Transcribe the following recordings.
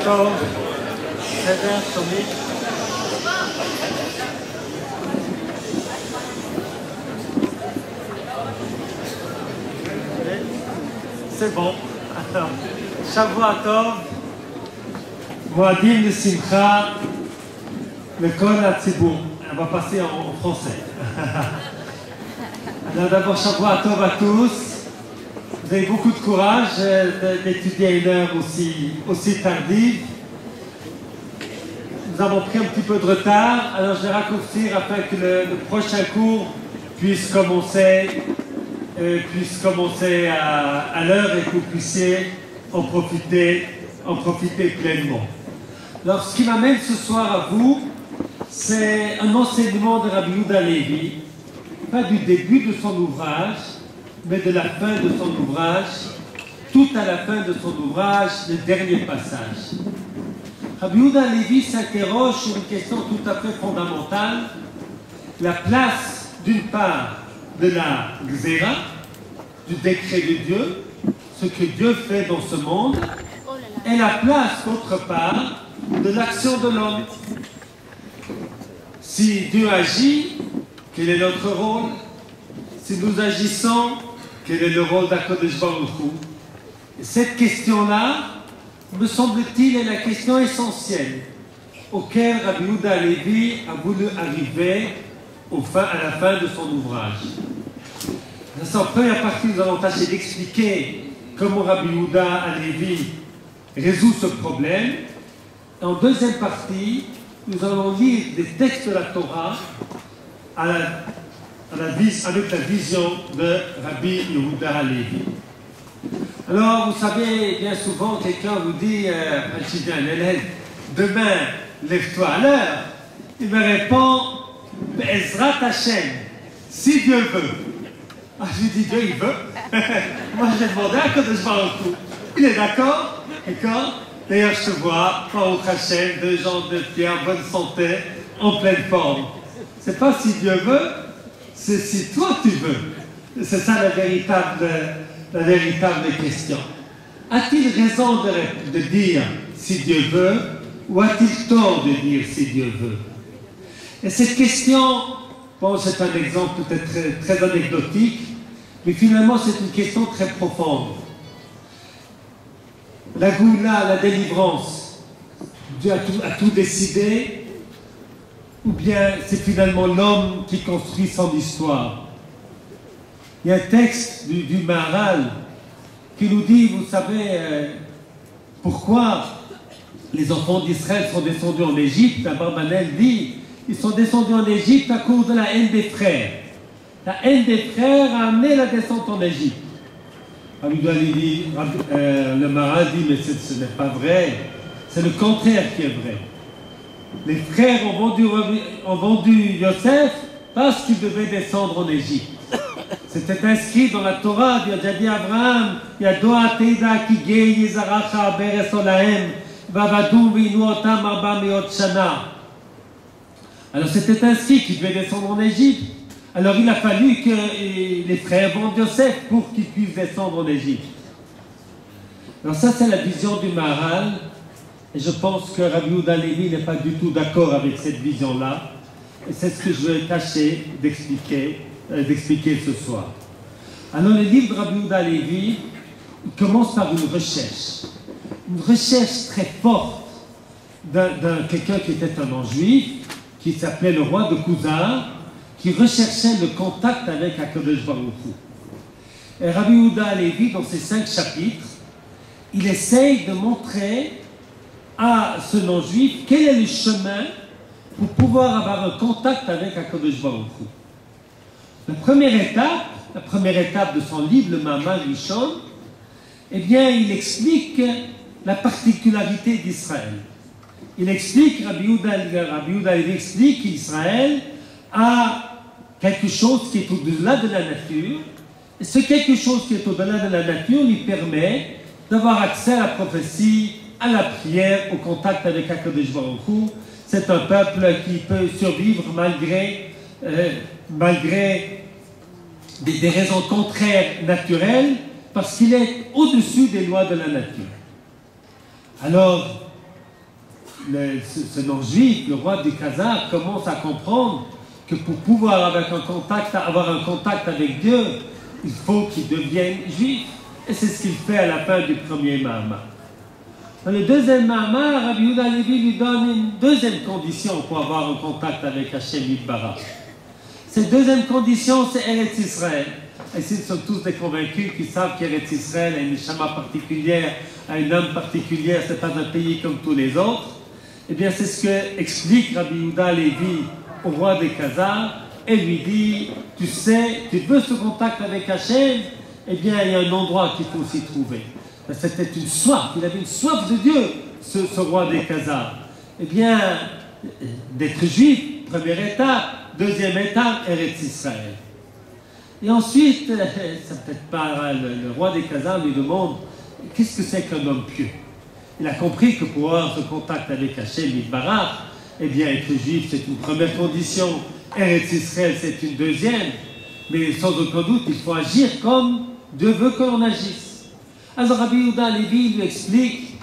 טוב, בסדר, שומעים? C'est bon. Alors, Shavua Tov, Moadim de Simcha, le Kol HaTzibur. On va passer en français. Alors d'abord, Shavua Tov à tous. Vous avez beaucoup de courage d'étudier à une heure aussi tardive. Nous avons pris un petit peu de retard, alors je vais raccourcir afin que le prochain cours puisse commencer à l'heure et que vous puissiez en profiter pleinement. Alors, ce qui m'amène ce soir à vous, c'est un enseignement de Rabbi Yehuda Halevi, pas du début de son ouvrage, mais de la fin de son ouvrage, tout à la fin de son ouvrage, le dernier passage. Rabbi Yehuda Halevi s'interroge sur une question tout à fait fondamentale, la place, d'une part, de la Gzera, du décret de Dieu, ce que Dieu fait dans ce monde, et la place, d'autre part, de l'action de l'homme. Si Dieu agit, quel est notre rôle? Si nous agissons, quel est le rôle d'Akadosh Baruch Hu? Cette question-là, me semble-t-il, est la question essentielle auquel Rabbi Yehuda Halevi a voulu arriver à la fin de son ouvrage. Dans la première partie, nous allons tâcher d'expliquer comment Rabbi Yehuda Halevi résout ce problème. En deuxième partie, nous allons lire des textes de la Torah avec la vision de Rabbi Yehuda Halevi. Alors, vous savez, bien souvent, quelqu'un vous dit, je dis à un élève, demain, lève-toi à l'heure. Il me répond, Be'ezrat Hashem, si Dieu veut. Ah, je lui dis, Dieu, il veut. Moi, je l'ai demandé à Kadosh Baruch Hu. Il est d'accord? D'accord? D'ailleurs, je te vois, Baruch Hashem, deux gens de pied en bonne santé, en pleine forme. C'est pas si Dieu veut, c'est si toi tu veux. C'est ça la véritable question. A-t-il raison de dire si Dieu veut, ou a-t-il tort de dire si Dieu veut? Et cette question, bon, c'est un exemple peut-être très anecdotique, mais finalement c'est une question très profonde. La Goula, la délivrance, Dieu a tout décidé, ou bien c'est finalement l'homme qui construit son histoire? Il y a un texte du Maharal qui nous dit, vous savez, pourquoi les enfants d'Israël sont descendus en Égypte. Abarbanel dit, ils sont descendus en Égypte à cause de la haine des frères. La haine des frères a amené la descente en Égypte. Le Maharal dit, mais ce n'est pas vrai. C'est le contraire qui est vrai. Les frères ont vendu Yosef parce qu'il devait descendre en Égypte. C'était inscrit dans la Torah. Dieu a dit à Abraham, Yadoa Teida Kigei Yizaracha Beres Olahem Vavadum Vinu Otam Arba Meot Shana. Alors c'était inscrit qu'il devait descendre en Égypte. Alors il a fallu que les frères vendent Yosef pour qu'ils puissent descendre en Égypte. Alors ça c'est la vision du Maharal. Et je pense que Rabbi Yehuda Halevi n'est pas du tout d'accord avec cette vision-là. Et c'est ce que je vais tâcher d'expliquer ce soir. Alors le livre de Rabbi Yehuda Halevi commence par une recherche très forte d'un quelqu'un qui était un non-juif, qui s'appelait le roi de Khuzar, qui recherchait le contact avec Akadosh Baruch Hu. Et Rabbi Yehuda Halevi, dans ses 5 chapitres, il essaye de montrer à ce non-juif quel est le chemin pour pouvoir avoir un contact avec Akadosh Baruch Hu. La première étape de son livre, le Ma'amar Rishon, eh bien, il explique la particularité d'Israël. Il explique, Rabbi Yehuda Halevi explique qu'Israël a quelque chose qui est au-delà de la nature, et ce quelque chose qui est au-delà de la nature lui permet d'avoir accès à la prophétie, à la prière, au contact avec Akadosh Baruch Hu. C'est un peuple qui peut survivre malgré des raisons contraires naturelles, parce qu'il est au-dessus des lois de la nature. Alors, ce non-juif, le roi du Khazar, commence à comprendre que pour pouvoir avoir un contact avec Dieu, il faut qu'il devienne juif. Et c'est ce qu'il fait à la fin du premier Mahama. Dans le deuxième Mahama, Rabbi Yehuda Halevi lui donne une deuxième condition pour avoir un contact avec Hashem Yitbarach. Cette deuxième condition, c'est Eretz Israël. Et s'ils sont tous des convaincus qui savent qu'Eretz Israël a une neshama particulière, a une âme particulière, ce n'est pas un pays comme tous les autres, eh bien c'est ce que explique Rabbi Yehuda Halevi au roi des Khazars et lui dit, tu sais, tu veux ce contact avec Hashem, eh bien il y a un endroit qu'il faut s'y trouver. C'était une soif, il avait une soif de Dieu, ce roi des Khazars. Eh bien, d'être juif, première étape, deuxième étape, Eretz Israël. Et ensuite, c'est peut-être pas le roi des Khazars lui demande qu'est-ce que c'est qu'un homme pieux. Il a compris que pour avoir ce contact avec Hashem Yitbarach, eh bien être juif c'est une première condition, Eretz Israël c'est une deuxième, mais sans aucun doute il faut agir comme Dieu veut que l'on agisse. Alors Rabbi Yehuda Halevi lui explique,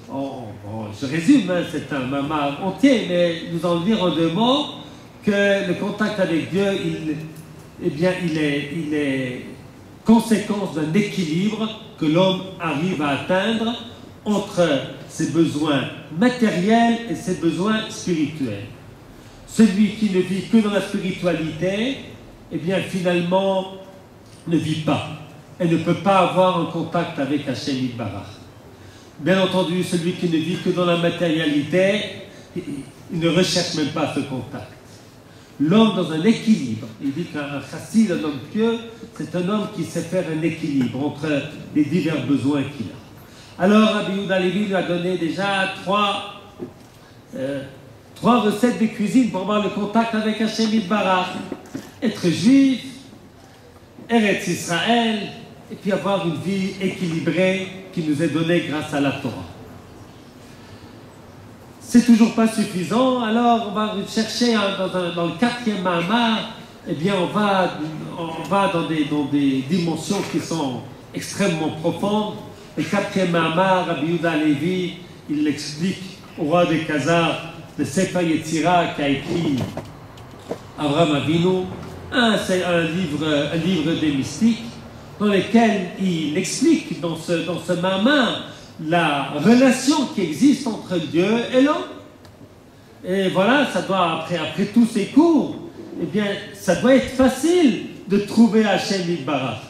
je résume, hein, c'est un mamar entier, mais nous allons dire en 2 mots que le contact avec Dieu, il est conséquence d'un équilibre que l'homme arrive à atteindre entre ses besoins matériels et ses besoins spirituels. Celui qui ne vit que dans la spiritualité, eh bien finalement ne vit pas et ne peut pas avoir un contact avec Hashem Yitbarach. Bien entendu, celui qui ne vit que dans la matérialité, il ne recherche même pas ce contact. L'homme dans un équilibre, il dit qu'un chassid, un homme pieux, c'est un homme qui sait faire un équilibre entre les divers besoins qu'il a. Alors Rabbi Yehuda Halevi lui a donné déjà trois recettes de cuisine pour avoir le contact avec Hashem Yitbarach. Être juif, Eretz Israël, et puis avoir une vie équilibrée qui nous est donnée grâce à la Torah. C'est toujours pas suffisant, alors on va chercher dans le 4e Mahama, eh bien on va dans des dimensions qui sont extrêmement profondes. Le 4e Mahama, Rabbi Yehuda Halevi, il l'explique au roi des Khazars, le Sefer Yetzira qu'a écrit Avraham Avinu, c'est un livre des mystiques, dans lequel il explique dans ce Mahama la relation qui existe entre Dieu et l'homme. Et voilà, ça doit, après tous ces cours, eh bien, ça doit être facile de trouver Hashem Yitbarach.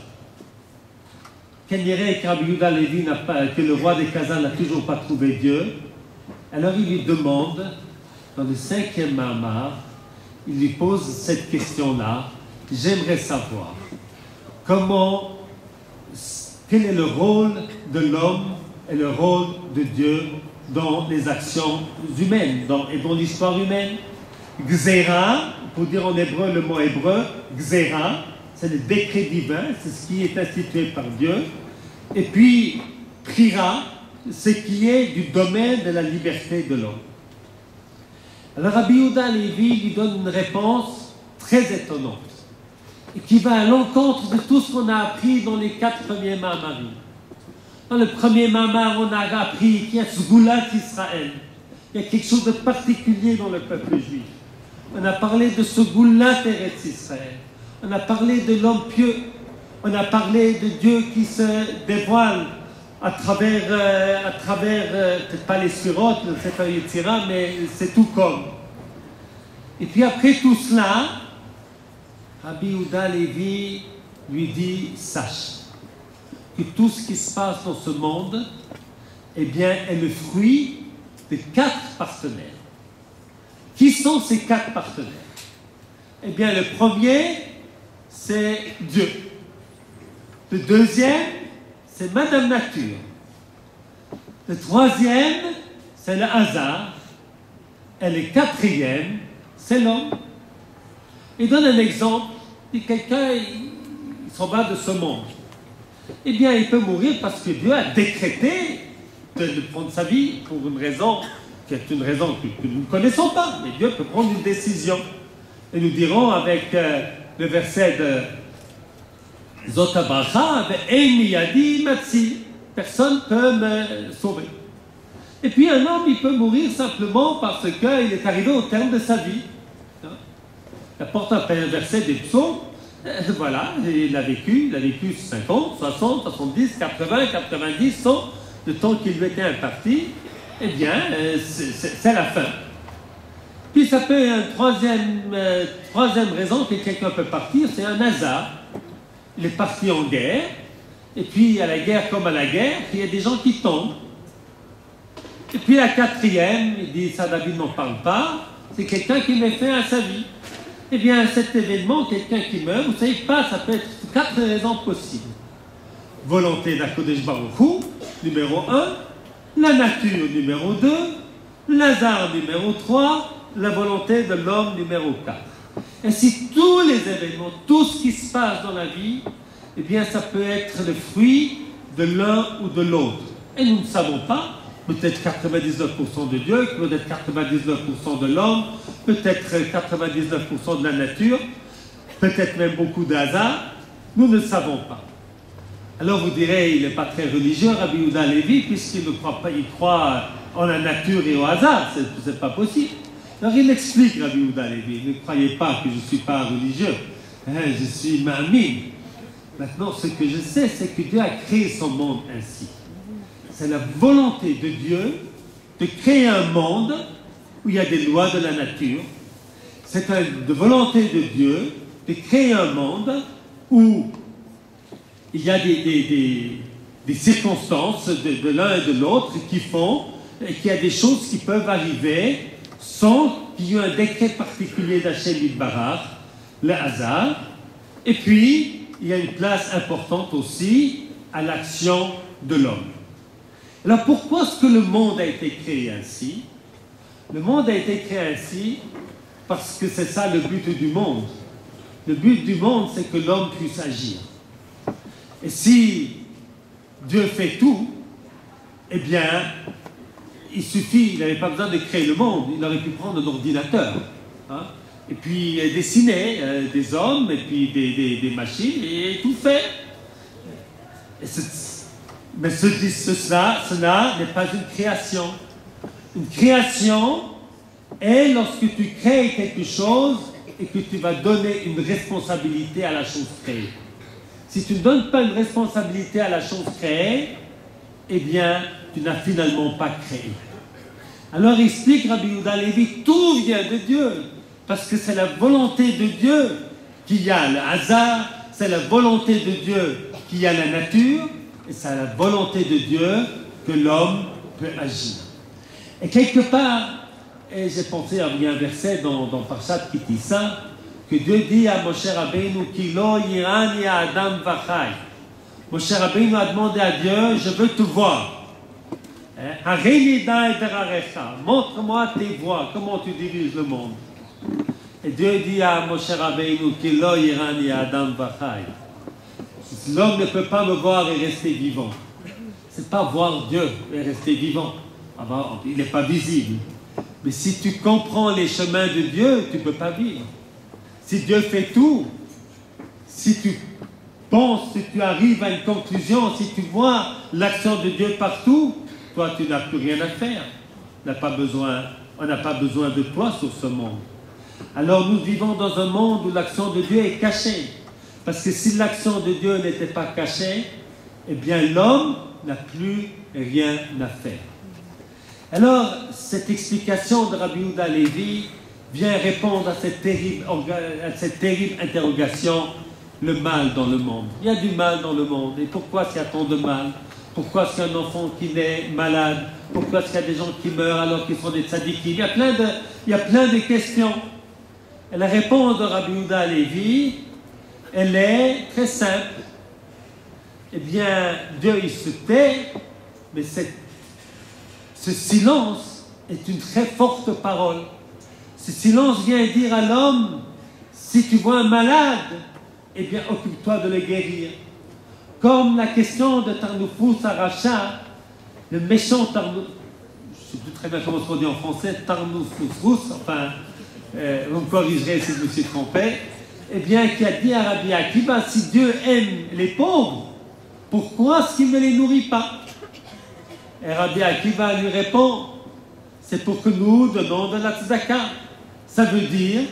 Qu'on dirait que Rabbi Yehuda Halevi que le roi des Khazars n'a toujours pas trouvé Dieu. Alors il lui demande, dans le 5e Mahama, il lui pose cette question-là. J'aimerais savoir quel est le rôle de l'homme et le rôle de Dieu dans les actions humaines et dans l'histoire humaine. Gzera, pour dire en hébreu le mot hébreu, Gzera, c'est le décret divin, c'est ce qui est institué par Dieu. Et puis, Prira, ce qui est du domaine de la liberté de l'homme. Alors Rabbi Yehuda Halevi lui donne une réponse très étonnante et qui va à l'encontre de tout ce qu'on a appris dans les 4 premiers Mahamarim. Dans le premier Mahama, on a appris qu'il y a Sgulat Israël. Il y a quelque chose de particulier dans le peuple juif. On a parlé de Sgulat Eretz Israël. On a parlé de l'homme pieux. On a parlé de Dieu qui se dévoile à travers peut-être pas les Sphirot, le Sefer Yetzira, mais c'est tout comme. Et puis après tout cela, Rabbi Yehuda Halevi lui dit, sache que tout ce qui se passe dans ce monde, eh bien, est le fruit de 4 partenaires. Qui sont ces 4 partenaires? Eh bien, le premier, c'est Dieu. Le deuxième, c'est Madame Nature. Le troisième, c'est le hasard. Et le 4e, c'est l'homme. Il donne un exemple. Il dit quelqu'un, il s'en va de ce monde. Eh bien, il peut mourir parce que Dieu a décrété de prendre sa vie pour une raison qui est une raison que nous ne connaissons pas. Mais Dieu peut prendre une décision. Et nous dirons avec le verset de Zot HaBracha, Ve'en miyadi matzi. Personne ne peut me sauver. Et puis un homme, il peut mourir simplement parce qu'il est arrivé au terme de sa vie. Il apporte un verset des psaumes, voilà, il a vécu 50, 60, 70, 80, 90, 100, le temps qui lui était imparti, eh bien, c'est la fin. Puis ça peut être une troisième raison que quelqu'un peut partir, c'est un hasard. Il est parti en guerre, et puis à la guerre comme à la guerre, il y a des gens qui tombent. Et puis la quatrième, il dit, ça David n'en parle pas, c'est quelqu'un qui met fin à sa vie. Eh bien, cet événement, quelqu'un qui meurt, vous ne savez pas, ça peut être 4 raisons possibles. Volonté d'Akodesh Baruch Hu, numéro 1, la nature, numéro 2, le hasard, numéro 3, la volonté de l'homme, numéro 4. Ainsi, tous les événements, tout ce qui se passe dans la vie, eh bien, ça peut être le fruit de l'un ou de l'autre. Et nous ne savons pas, peut-être 99% de Dieu, peut-être 99% de l'homme, peut-être 99% de la nature, peut-être même beaucoup de hasard, nous ne savons pas. Alors vous direz, il n'est pas très religieux, Rabbi Yehuda Levi, puisqu'il ne croit pas, il croit en la nature et au hasard, c'est pas possible. Alors il explique, Rabbi Yehuda Levi, ne croyez pas que je ne suis pas religieux, je suis ma'amin. Maintenant, ce que je sais, c'est que Dieu a créé son monde ainsi. C'est la volonté de Dieu de créer un monde où il y a des lois de la nature. C'est la volonté de Dieu de créer un monde où il y a des circonstances de l'un et de l'autre qui font qu'il y a des choses qui peuvent arriver sans qu'il y ait un décret particulier d'Hachem Yitbarach, le hasard. Et puis, il y a une place importante aussi à l'action de l'homme. Alors pourquoi est-ce que le monde a été créé ainsi? Le monde a été créé ainsi parce que c'est ça le but du monde. Le but du monde, c'est que l'homme puisse agir. Et si Dieu fait tout, eh bien, il suffit, il n'avait pas besoin de créer le monde, il aurait pu prendre un ordinateur, hein, et puis dessiner des hommes, et puis des machines, et tout faire. Mais cela n'est pas une création. Une création est lorsque tu crées quelque chose et que tu vas donner une responsabilité à la chose créée. Si tu ne donnes pas une responsabilité à la chose créée, eh bien, tu n'as finalement pas créé. Alors, il explique Rabbi Yehuda Levi, tout vient de Dieu, parce que c'est la volonté de Dieu qu'il y a le hasard, c'est la volonté de Dieu qu'il y a la nature, et c'est la volonté de Dieu que l'homme peut agir. Et quelque part, et j'ai pensé à un verset dans Parshat Ki Tisa, que Dieu dit à Moshe Rabbeinu, Ki lo yirani adam vachai. Moshe Rabbeinu a demandé à Dieu, je veux te voir. Montre-moi tes voies, comment tu diriges le monde. Et Dieu dit à Moshe Rabbeinu, Ki lo yirani adam vachai. L'homme ne peut pas me voir et rester vivant. C'est pas voir Dieu et rester vivant. Ah ben, il n'est pas visible. Mais si tu comprends les chemins de Dieu, tu ne peux pas vivre. Si Dieu fait tout, si tu penses, si tu arrives à une conclusion, si tu vois l'action de Dieu partout, toi tu n'as plus rien à faire. On n'a pas besoin de toi sur ce monde. Alors nous vivons dans un monde où l'action de Dieu est cachée. Parce que si l'action de Dieu n'était pas cachée, eh bien l'homme n'a plus rien à faire. Alors, cette explication de Rabbi Yehuda Levi vient répondre à cette terrible interrogation, le mal dans le monde. Il y a du mal dans le monde. Et pourquoi s'il y a tant de mal? Pourquoi est-ce qu'il y a un enfant qui naît malade? Pourquoi est-ce qu'il y a des gens qui meurent alors qu'ils sont des tzadikim? Il y a plein de questions. Et la réponse de Rabbi Yehuda Levi, elle est très simple. Eh bien, Dieu, il se tait, mais ce silence est une très forte parole. Ce silence vient dire à l'homme, si tu vois un malade, eh bien, occupe-toi de le guérir. Comme la question de Tarnoufous Aracha, le méchant Tarnoufous, je ne sais plus très bien comment on dit en français, Tarnoufous, enfin, vous me corrigerez si je me suis trompé, eh bien, qui a dit à Rabbi Akiva, si Dieu aime les pauvres, pourquoi est-ce qu'il ne les nourrit pas? Et Rabbi Akiva lui répond, c'est pour que nous donnons de la tzedaka. Ça veut dire,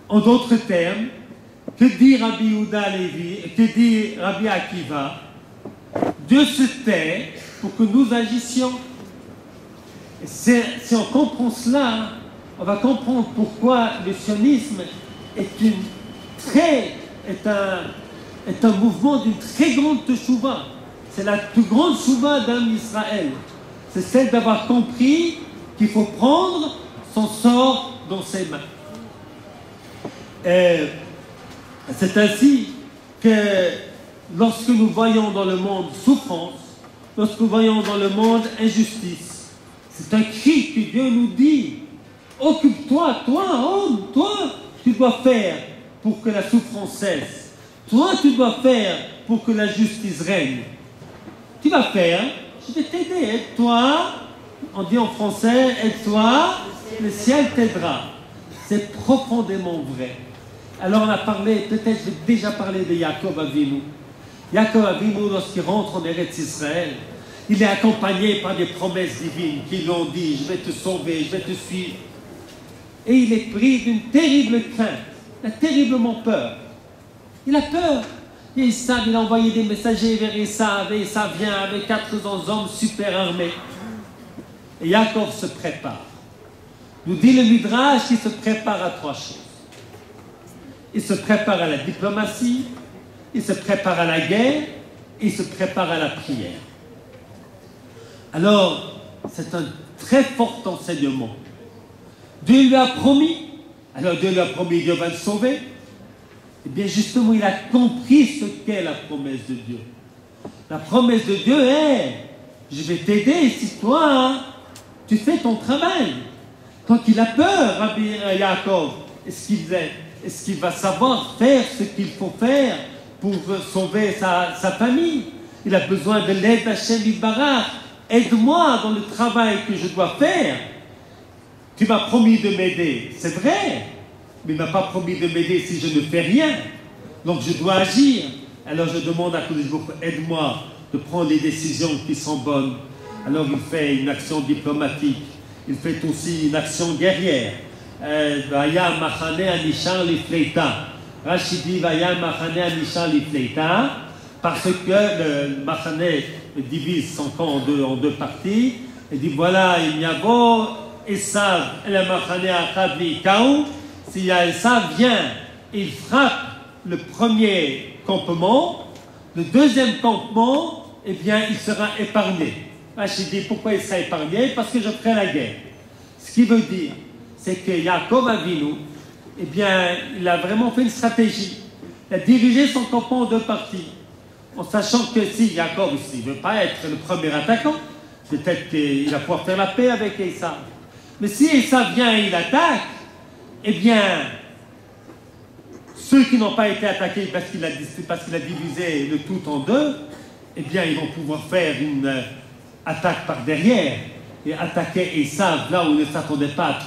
en d'autres termes, que dit Rabbi Yehuda Lévi, que dit Rabbi Akiva, Dieu se tait pour que nous agissions. Et si on comprend cela, on va comprendre pourquoi le sionisme est un mouvement d'une très grande teshuva. C'est la plus grande teshuva d'un Israël. C'est celle d'avoir compris qu'il faut prendre son sort dans ses mains. Et c'est ainsi que lorsque nous voyons dans le monde souffrance, lorsque nous voyons dans le monde injustice, c'est un cri que Dieu nous dit. Occupe-toi, toi, homme, toi, tu dois faire pour que la souffrance cesse. Toi, tu dois faire pour que la justice règne. Tu vas faire, je vais t'aider, aide-toi. On dit en français, aide-toi, le ciel t'aidera. C'est profondément vrai. Alors on a parlé, peut-être j'ai déjà parlé de Yaakov Avinu. Yaakov Avinu, lorsqu'il rentre en Eretz Israël, il est accompagné par des promesses divines qui lui ont dit, je vais te sauver, je vais te suivre. Et il est pris d'une terrible crainte. Il a terriblement peur. Il a peur. Et Esav, il a envoyé des messagers vers Esav, et Esav vient avec 400 hommes super armés. Et Yaakov se prépare. Nous dit le Midrash qu'il se prépare à 3 choses. Il se prépare à la diplomatie, il se prépare à la guerre, et il se prépare à la prière. Alors, c'est un très fort enseignement. Dieu lui a promis, alors Dieu lui a promis, Dieu va le sauver. Eh bien justement, il a compris ce qu'est la promesse de Dieu. La promesse de Dieu est, je vais t'aider si toi, tu fais ton travail. Quand il a peur, Rabbi Yaakov, est-ce qu'il va savoir faire ce qu'il faut faire pour sauver sa famille? Il a besoin de l'aide d'Hachem Yitbarach. Aide-moi dans le travail que je dois faire. Tu m'as promis de m'aider, c'est vrai, mais il ne m'a pas promis de m'aider si je ne fais rien. Donc je dois agir. Alors je demande à Kodesh Baruch Hu, aide-moi de prendre les décisions qui sont bonnes. Alors il fait une action diplomatique, il fait aussi une action guerrière. Vaya machane anishar lifleita. Rashi dit Vaya machane anishar lifleita, parce que le machane divise son camp en deux parties. Il dit voilà, il y a beau Esav, el machane achad v'ikaou. Si Esav vient, il frappe le premier campement, le deuxième campement, eh bien, il sera épargné. Rashi dit pourquoi il sera épargné? Parce que je ferai la guerre. Ce qui veut dire, c'est que Yaakov Avinu, eh bien, il a vraiment fait une stratégie. Il a dirigé son campement en 2 parties, en sachant que si Yaakov, il ne veut pas être le premier attaquant, peut-être qu'il va pouvoir faire la paix avec Esav. Mais si Esav vient et il attaque, eh bien, ceux qui n'ont pas été attaqués parce qu'il a divisé le tout en 2, eh bien, ils vont pouvoir faire une attaque par derrière et attaquer Esav là où ils ne s'attendaient pas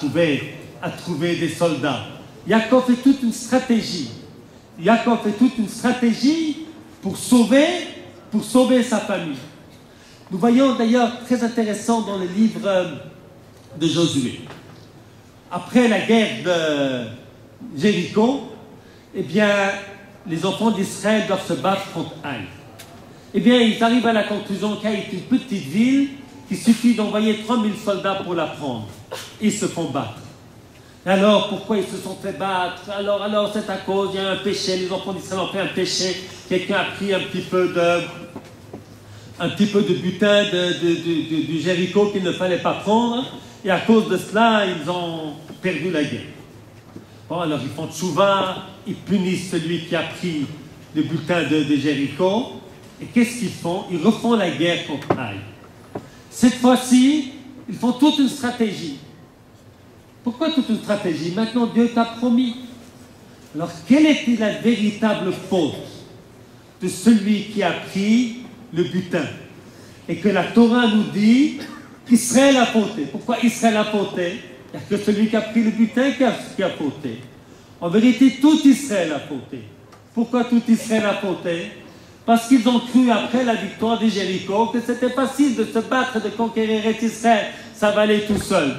à trouver des soldats. Yaakov fait toute une stratégie. Yaakov fait toute une stratégie pour sauver sa famille. Nous voyons d'ailleurs très intéressant dans le livre de Josué. Après la guerre de Jéricho, eh bien, les enfants d'Israël doivent se battre contre Haï. Eh bien, ils arrivent à la conclusion qu'Haï est une petite ville qu'il suffit d'envoyer 3000 soldats pour la prendre. Ils se font battre. Alors, pourquoi ils se sont fait battre? Alors c'est à cause, il y a un péché, les enfants d'Israël ont fait un péché, quelqu'un a pris un petit peu de butin du Jéricho qu'il ne fallait pas prendre, et à cause de cela, ils ont perdu la guerre. Bon, alors ils font tchouva, ils punissent celui qui a pris le butin de Jéricho, et qu'est-ce qu'ils font? Ils refont la guerre contre Haï. Cette fois-ci, ils font toute une stratégie. Pourquoi toute une stratégie? Maintenant, Dieu t'a promis. Alors, quelle était la véritable faute de celui qui a pris le butin? Et que la Torah nous dit qu'Israël a fauté. Pourquoi Israël a fauté? Il n'y a que celui qui a pris le butin qui a fauté. En vérité, tout Israël a fauté. Pourquoi tout Israël a fauté? Parce qu'ils ont cru après la victoire de Jéricho que c'était facile de se battre, de conquérir Israël, ça va aller tout seul.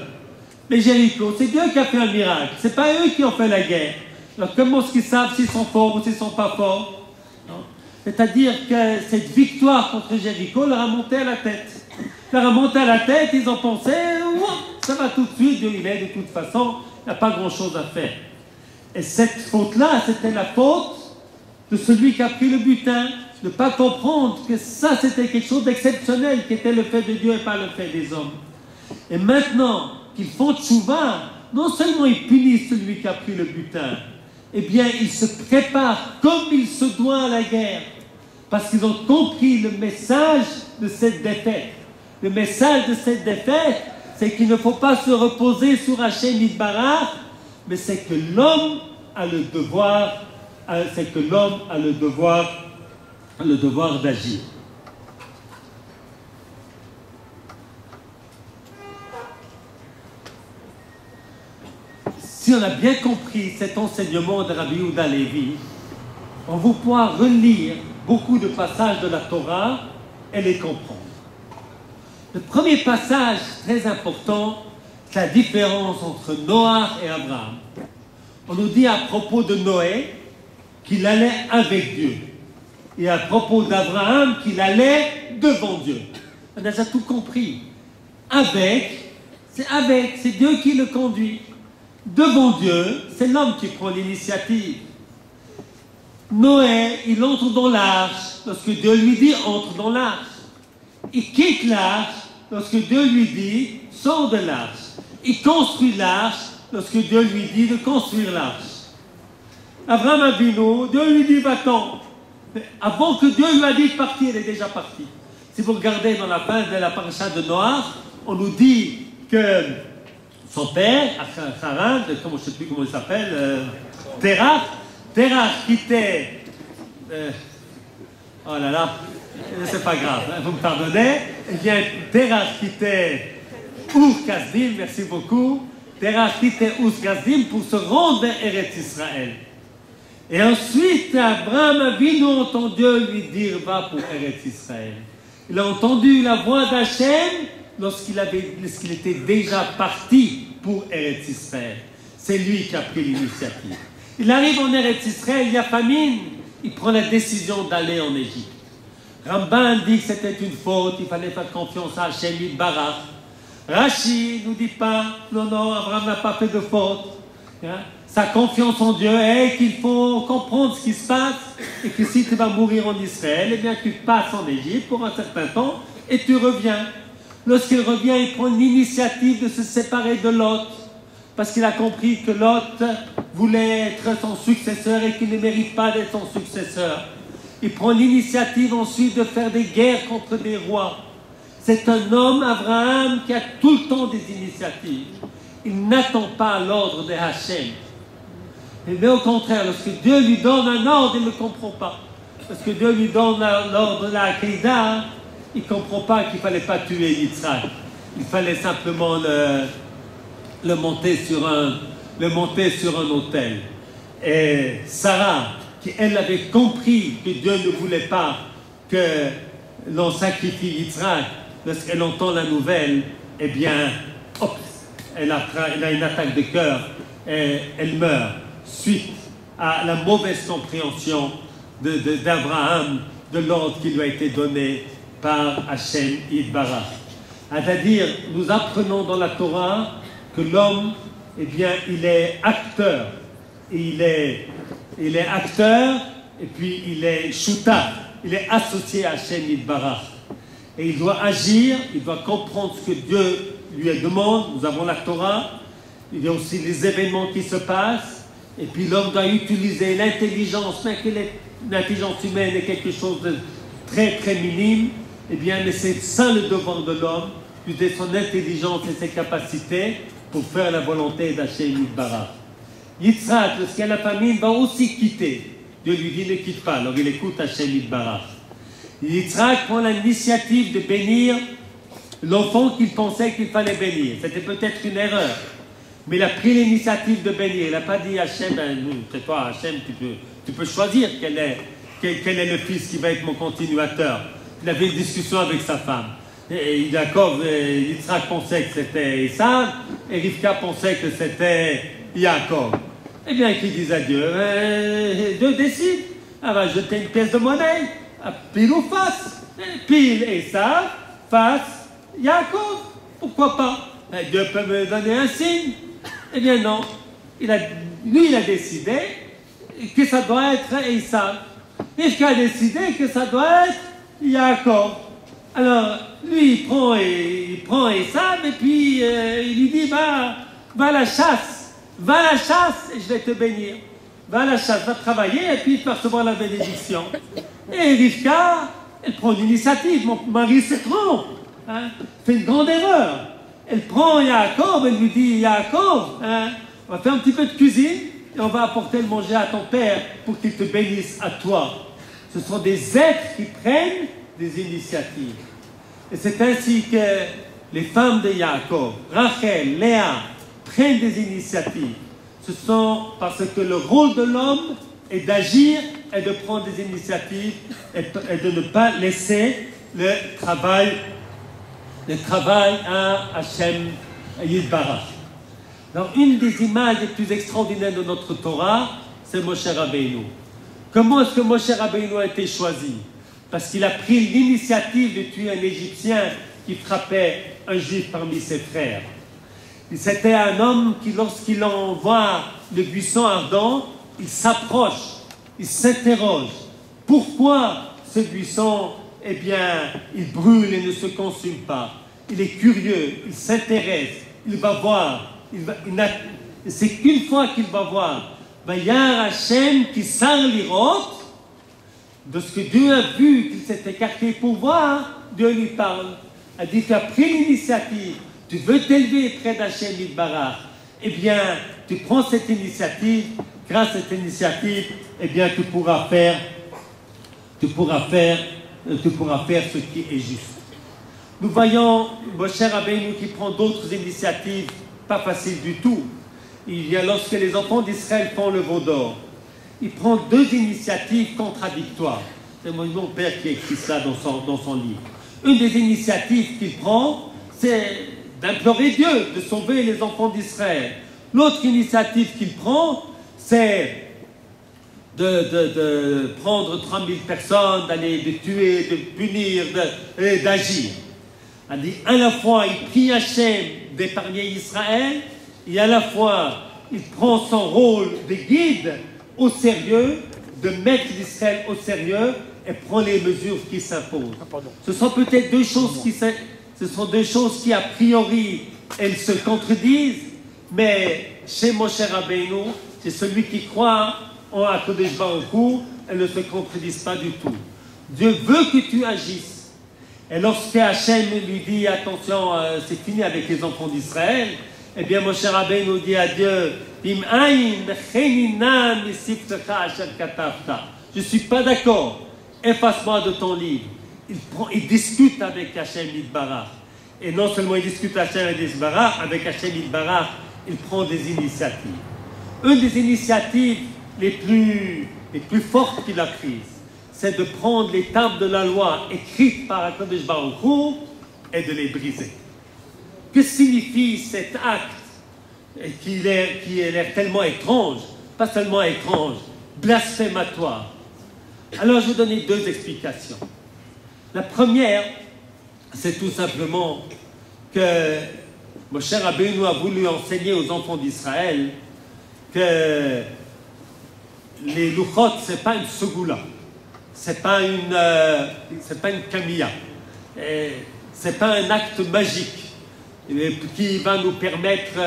Mais Jéricho, c'est Dieu qui a fait un miracle, c'est pas eux qui ont fait la guerre. Alors comment est-ce qu'ils savent s'ils sont forts ou s'ils ne sont pas forts? C'est-à-dire que cette victoire contre Jéricho leur a monté à la tête. Leur a monté à la tête, ils ont pensé, ça va tout de suite, Dieu il est de toute façon, il n'y a pas grand-chose à faire. Et cette faute-là, c'était la faute de celui qui a pris le butin, de ne pas comprendre que ça, c'était quelque chose d'exceptionnel, qui était le fait de Dieu et pas le fait des hommes. Et maintenant qu'ils font tchouva, non seulement ils punissent celui qui a pris le butin, eh bien, ils se préparent comme il se doit à la guerre, parce qu'ils ont compris le message de cette défaite. Le message de cette défaite, c'est qu'il ne faut pas se reposer sur Hachem Yitbarach, mais c'est que l'homme a le devoir, d'agir. Si on a bien compris cet enseignement de Rabbi Yehuda Levi, on va pouvoir relire beaucoup de passages de la Torah et les comprendre. Le premier passage très important, c'est la différence entre Noach et Abraham. On nous dit à propos de Noé qu'il allait avec Dieu. Et à propos d'Abraham qu'il allait devant Dieu. On a déjà tout compris. Avec, c'est Dieu qui le conduit. Devant Dieu, c'est l'homme qui prend l'initiative. Noé, il entre dans l'arche lorsque Dieu lui dit entre dans l'arche. Il quitte l'arche lorsque Dieu lui dit sors de l'arche. Il construit l'arche lorsque Dieu lui dit de construire l'arche. Abraham Avinu, Dieu lui dit va-t'en. Avant que Dieu lui a dit de partir, il est déjà parti. Si vous regardez dans la fin de la paracha de Noach, on nous dit que son père, Haran, je ne sais plus comment il s'appelle, Terach quittait. Oh là là, c'est pas grave, hein, vous me pardonnez. Eh bien, Terach quittait Ur-Kasdim, merci beaucoup. Terach quittait Ur-Kasdim pour se rendre vers Eretz Israël. Et ensuite, Abraham Avinu a entendu Dieu lui dire va pour Eretz Israël. Il a entendu la voix d'Hachem lorsqu'il était déjà parti pour Eretz Israël. C'est lui qui a pris l'initiative. Il arrive en Eretz Israël, il y a famine, il prend la décision d'aller en Égypte. Ramban dit que c'était une faute, il fallait faire confiance à Hachem Yitbarach. Rashi ne nous dit pas, non, Abraham n'a pas fait de faute. Hein? Sa confiance en Dieu est qu'il faut comprendre ce qui se passe et que si tu vas mourir en Israël, eh bien tu passes en Égypte pour un certain temps et tu reviens. Lorsqu'il revient, il prend l'initiative de se séparer de Lot parce qu'il a compris que Lot voulait être son successeur et qu'il ne mérite pas d'être son successeur. Il prend l'initiative ensuite de faire des guerres contre des rois. C'est un homme, Abraham, qui a tout le temps des initiatives. Il n'attend pas l'ordre de Hachem. Mais au contraire, lorsque Dieu lui donne un ordre, il ne le comprend pas. Lorsque Dieu lui donne l'ordre de la Akeïda, il ne comprend pas qu'il ne fallait pas tuer Yitzhak. Il fallait simplement le monter sur un autel. Et Sarah, qui elle avait compris que Dieu ne voulait pas que l'on sacrifie Yitzhak, lorsqu'elle entend la nouvelle, eh bien, hop, elle a une attaque de cœur et elle meurt suite à la mauvaise compréhension d'Abraham de l'ordre qui lui a été donné par Hachem Yitbarach. C'est-à-dire, nous apprenons dans la Torah que l'homme, eh bien, il est acteur. Et il est acteur et puis il est shouta, il est associé à Hachem Yitbarach. Et il doit agir, il doit comprendre ce que Dieu lui demande. Nous avons la Torah, il y a aussi les événements qui se passent. Et puis l'homme doit utiliser l'intelligence, mais que l'intelligence humaine est quelque chose de très très minime. Eh bien, mais c'est ça le devoir de l'homme, d'utiliser son intelligence et ses capacités pour faire la volonté d'Hachem Yitbarach. Yitzhak, lorsqu'il y a la famine, va aussi quitter. Dieu lui dit ne quitte pas, alors il écoute Hachem Yitbarach. Yitzhak prend l'initiative de bénir l'enfant qu'il pensait qu'il fallait bénir. C'était peut-être une erreur, mais il a pris l'initiative de bénir. Il n'a pas dit Hachem, c'est toi Hachem, tu peux choisir quel est le fils qui va être mon continuateur. Il avait une discussion avec sa femme. Et Jacob, Yitzhak pensait que c'était Esav, et Rivka pensait que c'était Jacob. Eh bien, qu'il dise à Dieu, Dieu décide. Elle va jeter une pièce de monnaie, pile ou face. Pile Esav, face Jacob. Pourquoi pas? Dieu peut me donner un signe. Eh bien non. Lui, il a décidé que ça doit être Esav. Rivka a décidé que ça doit être Jacob. Alors, lui, il prend Esav et puis il lui dit, va à la chasse, et je vais te bénir. Va à la chasse, va travailler et puis tu vas recevoir la bénédiction. Et Rivka, elle prend l'initiative. Mon mari se trompe, hein, fait une grande erreur. Elle prend Jacob, elle lui dit, Jacob, hein, on va faire un petit peu de cuisine et on va apporter le manger à ton père pour qu'il te bénisse à toi. Ce sont des êtres qui prennent des initiatives. Et c'est ainsi que les femmes de Jacob, Rachel, Léa, prennent des initiatives. Ce sont parce que le rôle de l'homme est d'agir et de prendre des initiatives et de ne pas laisser le travail à Hachem Yitbarach. Alors, une des images les plus extraordinaires de notre Torah, c'est Moshe Rabbeinu. Comment est-ce que Moshe Rabbeinu a été choisi? Parce qu'il a pris l'initiative de tuer un Égyptien qui frappait un Juif parmi ses frères. C'était un homme qui, lorsqu'il en voit le buisson ardent, il s'approche, il s'interroge. Pourquoi ce buisson, eh bien, il brûle et ne se consume pas? Il est curieux, il s'intéresse, il va voir. C'est qu'une fois qu'il va voir, Vayar Hashem qui sar lirot, de ce que Dieu a vu qu'il s'est écarté pour voir, Dieu lui parle. A dit, tu as pris l'initiative, tu veux t'élever près d'Hachem Yitbarach. Eh bien, tu prends cette initiative, grâce à cette initiative, eh bien, tu pourras faire ce qui est juste. Nous voyons Moshe Rabbeinu qui prend d'autres initiatives, pas faciles du tout. Il y a lorsque les enfants d'Israël font le veau d'or. Il prend deux initiatives contradictoires. C'est mon père qui écrit ça dans son livre. Une des initiatives qu'il prend, c'est d'implorer Dieu, de sauver les enfants d'Israël. L'autre initiative qu'il prend, c'est de prendre 3000 personnes, de tuer, de punir, d'agir. Il dit, à la fois, il prie Hachem d'épargner Israël, et à la fois, il prend son rôle de guide au sérieux, de mettre l'Israël au sérieux et prend les mesures qui s'imposent. Ce sont peut-être deux choses qui a priori, elles se contredisent, mais chez Moshe Rabbeinu, c'est celui qui croit en HaKadosh Baruch Hu, elles ne se contredisent pas du tout. Dieu veut que tu agisses. Et lorsque Hachem lui dit, attention, c'est fini avec les enfants d'Israël, eh bien Moshe Rabbeinu dit à Dieu, je ne suis pas d'accord, efface-moi de ton livre. Il discute avec Hachem Yitbarach. Et non seulement il discute avec Hachem Yitbarach, il prend des initiatives. Une des initiatives les plus fortes qu'il a prises, c'est de prendre les tables de la loi écrites par HaKadosh Baruch Hu et de les briser. Que signifie cet acte qui a l'air tellement étrange, pas seulement étrange, blasphématoire? Alors je vais donner deux explications. La première, c'est tout simplement que Moshe Rabbeinu a voulu enseigner aux enfants d'Israël que les louchot, ce n'est pas une segoula, ce n'est pas une camilla, ce n'est pas un acte magique qui va nous permettre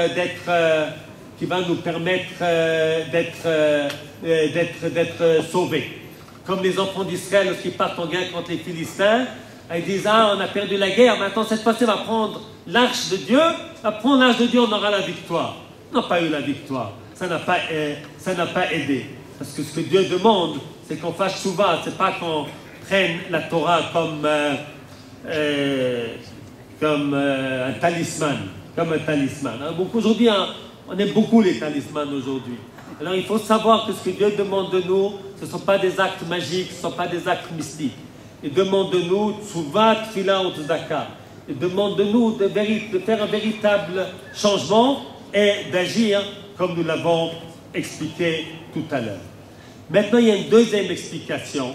d'être sauvés. Comme les enfants d'Israël, lorsqu'ils partent en guerre contre les Philistins, ils disent, on a perdu la guerre, maintenant cette fois-ci, on va prendre l'arche de Dieu, on aura la victoire. On n'a pas eu la victoire, ça n'a pas aidé. Parce que ce que Dieu demande, c'est qu'on fasse tchouva, c'est pas qu'on prenne la Torah comme un talisman. Donc aujourd'hui, on aime beaucoup les talismans aujourd'hui. Alors il faut savoir que ce que Dieu demande de nous, ce ne sont pas des actes magiques, ce ne sont pas des actes mystiques. Il demande de nous, tsuva, tfila ou tzedaka. Il demande de nous de faire un véritable changement et d'agir comme nous l'avons expliqué tout à l'heure. Maintenant, il y a une deuxième explication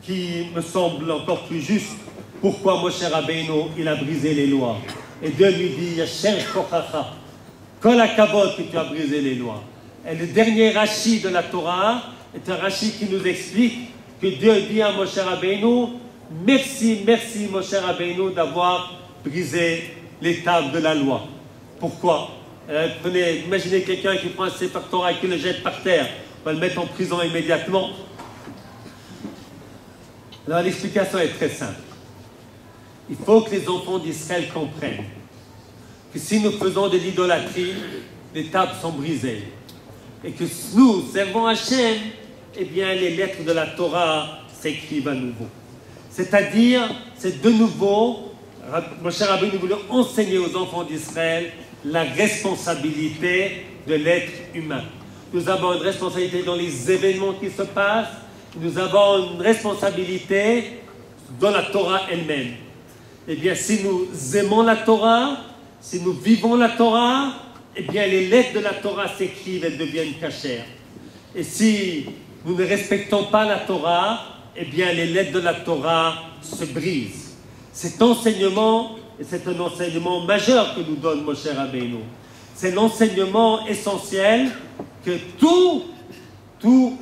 qui me semble encore plus juste. Pourquoi Moshe Rabbeinu, il a brisé les lois? Et Dieu lui dit, Yasher kochacha, kol hakavod que tu as brisé les lois. Et le dernier Rashi de la Torah est un Rashi qui nous explique que Dieu dit à Moshe Rabbeinu, merci, merci Moshe Rabbeinu d'avoir brisé les tables de la loi. Pourquoi? Imaginez quelqu'un qui prend un Sefer Torah et qui le jette par terre, on va le mettre en prison immédiatement. Alors l'explication est très simple. Il faut que les enfants d'Israël comprennent que si nous faisons de l'idolâtrie, les tables sont brisées. Et que nous servons Hachem, eh bien les lettres de la Torah s'écrivent à nouveau. C'est-à-dire, c'est de nouveau, Moshe Rabbeinu voulait enseigner aux enfants d'Israël la responsabilité de l'être humain. Nous avons une responsabilité dans les événements qui se passent, nous avons une responsabilité dans la Torah elle-même. Eh bien, si nous aimons la Torah, si nous vivons la Torah, eh bien, les lettres de la Torah s'écrivent, elles deviennent cachères. Et si nous ne respectons pas la Torah, eh bien, les lettres de la Torah se brisent. Cet enseignement, et c'est un enseignement majeur que nous donne Moshe Rabbeinu, c'est l'enseignement essentiel que tout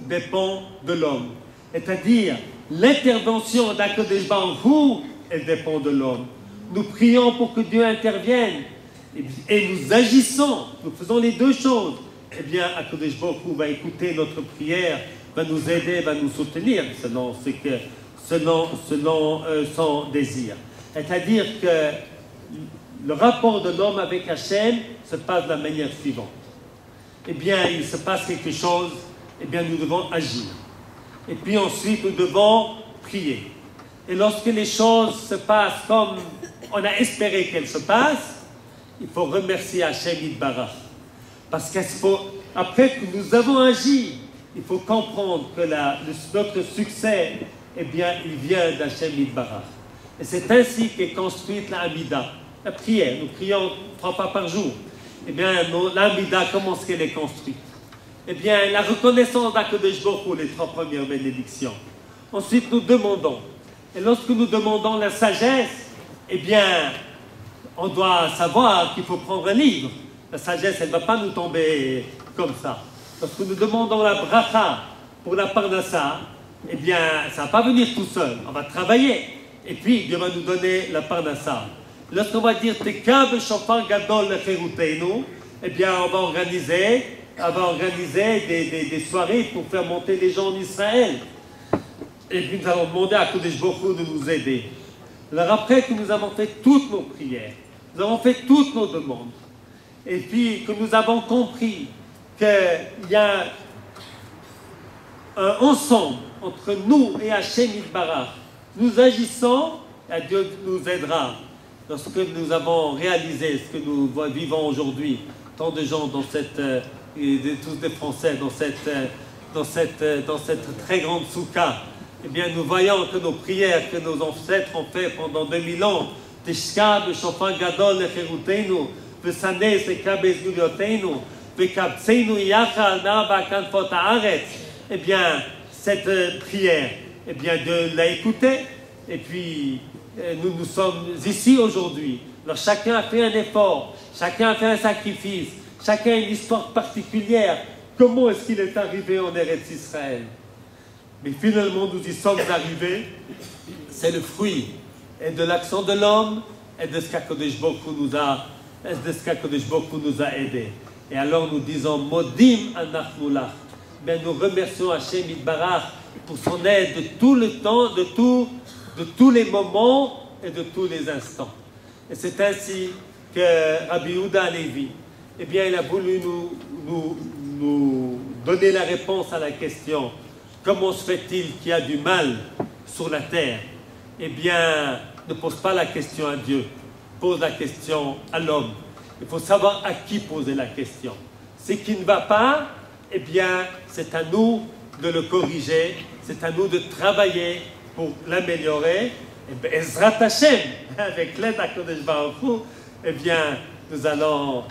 dépend de l'homme. C'est-à-dire, l'intervention d'Akadosh Baruch Hu, elle dépend de l'homme. Nous prions pour que Dieu intervienne et nous agissons, nous faisons les deux choses. Eh bien, Akadosh Baruch Hu va écouter notre prière, va nous aider, va nous soutenir selon son désir. C'est-à-dire que le rapport de l'homme avec Hachem se passe de la manière suivante. Eh bien, il se passe quelque chose, eh bien, nous devons agir. Et puis ensuite, nous devons prier. Et lorsque les choses se passent comme on a espéré qu'elles se passent, il faut remercier Hachem Yitbarach. Parce qu'après que nous avons agi, il faut comprendre que notre succès, eh bien, il vient d'Hachem Yitbarach. Et c'est ainsi qu'est construite la Hamida, la prière. Nous prions 3 fois par jour. Eh bien, la Hamida, comment est-ce qu'elle est construite? Eh bien, la reconnaissance d'Akadosh Baruch Hu, les 3 premières bénédictions. Ensuite, nous demandons. Et lorsque nous demandons la sagesse, eh bien, on doit savoir qu'il faut prendre un livre. La sagesse, elle ne va pas nous tomber comme ça. Lorsque nous demandons la bracha pour la parnassa, eh bien, ça ne va pas venir tout seul. On va travailler. Et puis, Dieu va nous donner la parnassa. Lorsqu'on va dire Teka b'shofar gadol lecheruteinu, eh bien, on va organiser des soirées pour faire monter les gens en Israël. Et puis nous allons demander à Kodesh Baruch Hu de nous aider. Alors après que nous avons fait toutes nos prières, nous avons fait toutes nos demandes, et puis que nous avons compris qu'il y a un ensemble entre nous et Hachem Yitbarach, nous agissons, et Dieu nous aidera. Lorsque nous avons réalisé ce que nous vivons aujourd'hui, tant de gens dans tous des Français dans cette très grande soukha, eh bien, nous voyons que nos prières que nos ancêtres ont fait pendant 2000 ans, Tishka b'shofar gadol lecheruteinu, v'saneh seka bezgulioteinu, v'kabtseinu yachal na ba'kanfot haaretz. Eh bien, cette prière, eh bien, Dieu l'a écoutée. Et puis, nous sommes ici aujourd'hui. Alors, chacun a fait un effort, chacun a fait un sacrifice, chacun a une histoire particulière. Comment est-ce qu'il est arrivé en Eretz Israël? Mais finalement, nous y sommes arrivés. C'est le fruit et de l'action de l'homme et de ce qu'Akadosh Baruch Hu nous a aidés. Et alors nous disons Modim anachnu lach. Mais nous remercions Hachem Yitbarach pour son aide de tout le temps, de tous les moments et de tous les instants. Et c'est ainsi que Rabbi Yehuda Halevi, eh bien, il a voulu nous donner la réponse à la question. Comment se fait-il qu'il y a du mal sur la terre? Eh bien, ne pose pas la question à Dieu, pose la question à l'homme. Il faut savoir à qui poser la question. Ce qui ne va pas, eh bien, c'est à nous de le corriger, c'est à nous de travailler pour l'améliorer. Et bien, Ezrat Hashem, avec l'aide d'Akadosh Baruch Hu, eh bien, nous allons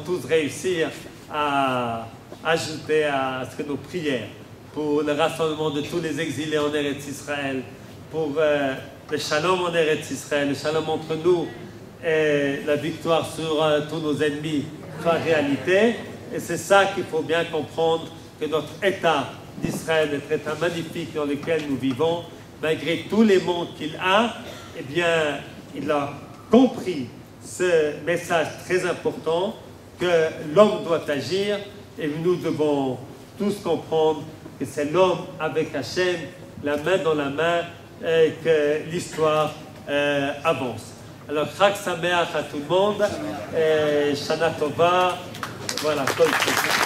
tous réussir à ajouter à ce que nos prières pour le rassemblement de tous les exilés en Eretz Israël, pour le shalom en Eretz Israël, le shalom entre nous et la victoire sur tous nos ennemis soit réalité. Et c'est ça qu'il faut bien comprendre, que notre État d'Israël est un État magnifique dans lequel nous vivons, malgré tous les mondes qu'il a, eh bien, il a compris ce message très important que l'homme doit agir, et nous devons tous comprendre que c'est l'homme avec Hachem, la main dans la main, que l'histoire avance. Alors, Chag Sameach à tout le monde, Shana Tova, voilà, Kol Tov.